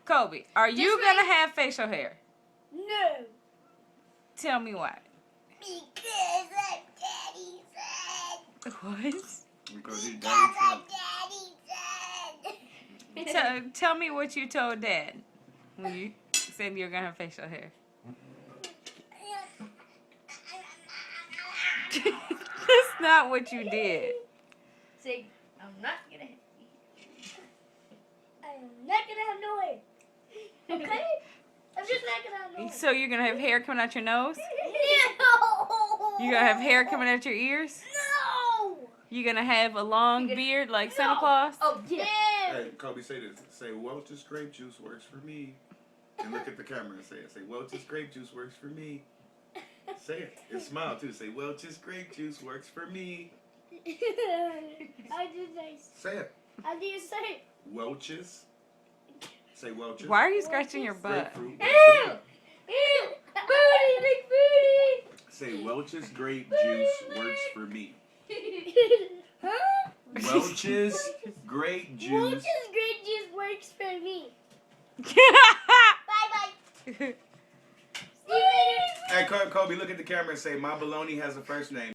Kobe, are you Just gonna have facial hair? No. Tell me why. Because I'm daddy's son. What? Because he's Because daddy's I'm son. daddy's son. Tell me what you told Dad when you said you're gonna have facial hair. That's not what you did. Say, I'm not gonna have no hair. Okay? I'm just not gonna have no hair. So you're gonna have hair coming out your nose? No! You're gonna have hair coming out your ears? No! You're gonna have a long beard like Santa No. Claus? Oh, yeah. Hey, Kobe, say this. Say, Welch's grape juice works for me. And look at the camera and say it. Say, Welch's grape juice works for me. Say it. And smile, too. Say, Welch's grape juice works for me. I did nice. Say it. How do you say it? Welch's. Say Welch's. Why are you scratching your butt? Grapefruit. Ew! Ew! Booty! Big booty! Say, Welch's grape juice works for me. Huh? Welch's grape juice. Welch's grape juice works for me. Bye-bye. Hey, Kobe, look at the camera and say, my baloney has a first name.